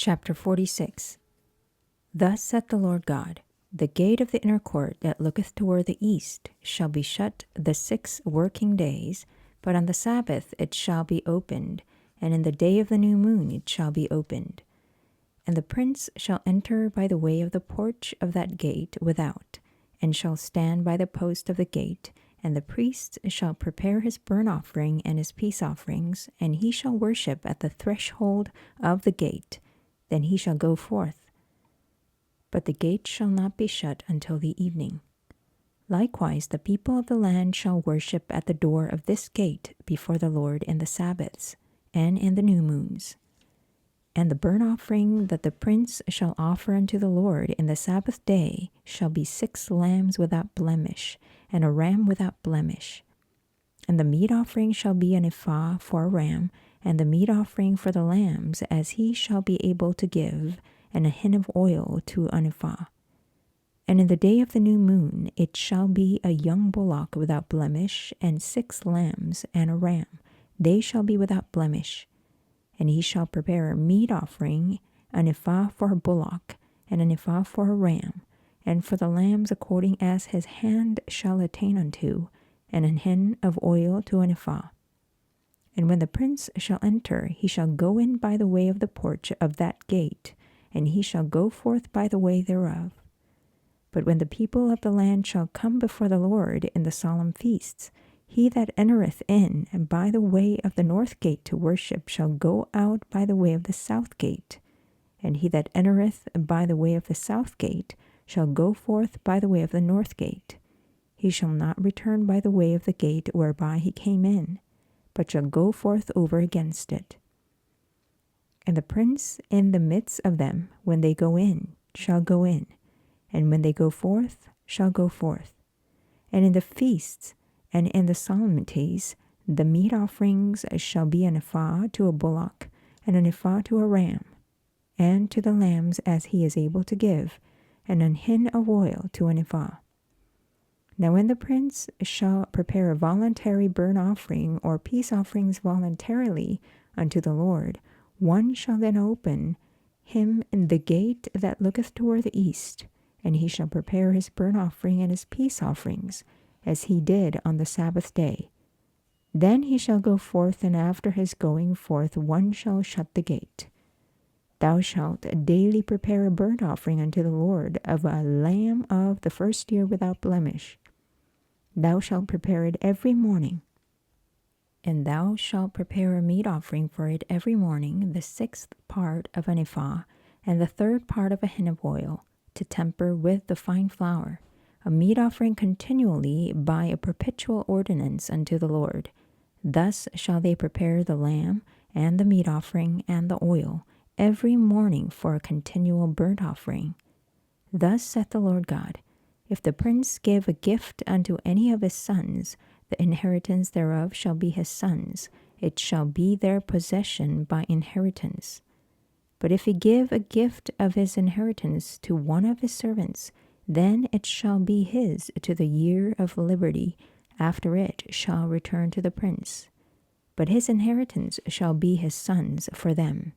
Chapter 46. Thus saith the Lord God, the gate of the inner court that looketh toward the east shall be shut the 6 working days, but on the Sabbath it shall be opened, and in the day of the new moon it shall be opened. And the prince shall enter by the way of the porch of that gate without, and shall stand by the post of the gate, and the priest shall prepare his burnt offering and his peace offerings, and he shall worship at the threshold of the gate. Then he shall go forth. But the gate shall not be shut until the evening. Likewise the people of the land shall worship at the door of this gate before the Lord in the Sabbaths, and in the new moons. And the burnt offering that the prince shall offer unto the Lord in the Sabbath day shall be 6 lambs without blemish, and a ram without blemish. And the meat offering shall be an ephah for a ram, and the meat offering for the lambs as he shall be able to give, and a hin of oil to an ephah. And in the day of the new moon it shall be a young bullock without blemish, and 6 lambs, and a ram, they shall be without blemish. And he shall prepare a meat offering, an ephah for a bullock, and an ephah for a ram, and for the lambs according as his hand shall attain unto, and an hin of oil to an ephah. And when the prince shall enter, he shall go in by the way of the porch of that gate, and he shall go forth by the way thereof. But when the people of the land shall come before the Lord in the solemn feasts, he that entereth in and by the way of the north gate to worship shall go out by the way of the south gate, and he that entereth by the way of the south gate shall go forth by the way of the north gate. He shall not return by the way of the gate whereby he came in, but shall go forth over against it. And the prince in the midst of them, when they go in, shall go in, and when they go forth, shall go forth. And in the feasts and in the solemnities, the meat offerings shall be an ephah to a bullock, and an ephah to a ram, and to the lambs as he is able to give, and an hin of oil to an ephah. Now when the prince shall prepare a voluntary burnt offering or peace offerings voluntarily unto the Lord, one shall then open him in the gate that looketh toward the east, and he shall prepare his burnt offering and his peace offerings, as he did on the Sabbath day. Then he shall go forth, and after his going forth one shall shut the gate. Thou shalt daily prepare a burnt offering unto the Lord of a lamb of the first year without blemish. Thou shalt prepare it every morning. And thou shalt prepare a meat offering for it every morning, the 6th part of an ephah, and the 3rd part of a hin of oil, to temper with the fine flour, a meat offering continually by a perpetual ordinance unto the Lord. Thus shall they prepare the lamb, and the meat offering, and the oil, every morning for a continual burnt offering. Thus saith the Lord God, if the prince give a gift unto any of his sons, the inheritance thereof shall be his sons, it shall be their possession by inheritance. But if he give a gift of his inheritance to one of his servants, then it shall be his to the year of liberty, after it shall return to the prince. But his inheritance shall be his sons for them.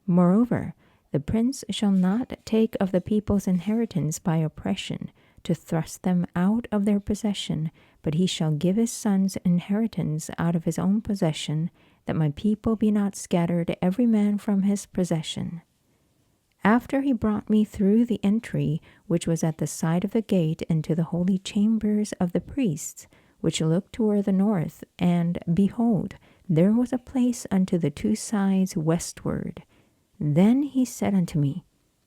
Moreover, the prince shall not take of the people's inheritance by oppression, to thrust them out of their possession, but he shall give his sons inheritance out of his own possession, that my people be not scattered every man from his possession. After he brought me through the entry which was at the side of the gate into the holy chambers of the priests, which looked toward the north, and behold, there was a place unto the 2 sides westward. Then he said unto me,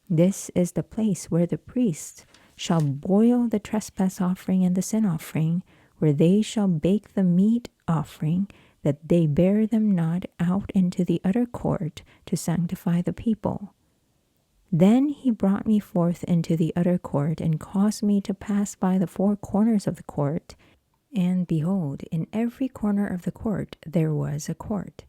This is the place where the priests shall boil the trespass offering and the sin offering, where they shall bake the meat offering, that they bear them not out into the utter court to sanctify the people. Then he brought me forth into the utter court, and caused me to pass by the 4 corners of the court. And behold, in every corner of the court there was a court.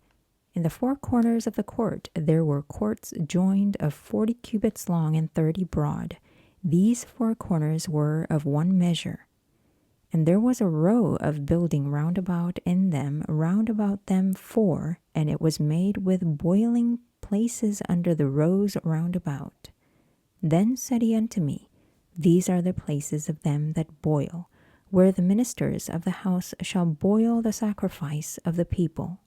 In the 4 corners of the court there were courts joined of 40 cubits long and 30 broad. These 4 corners were of one measure. And there was a row of building round about them 4, and it was made with boiling places under the rows round about. Then said he unto me, These are the places of them that boil, where the ministers of the house shall boil the sacrifice of the people.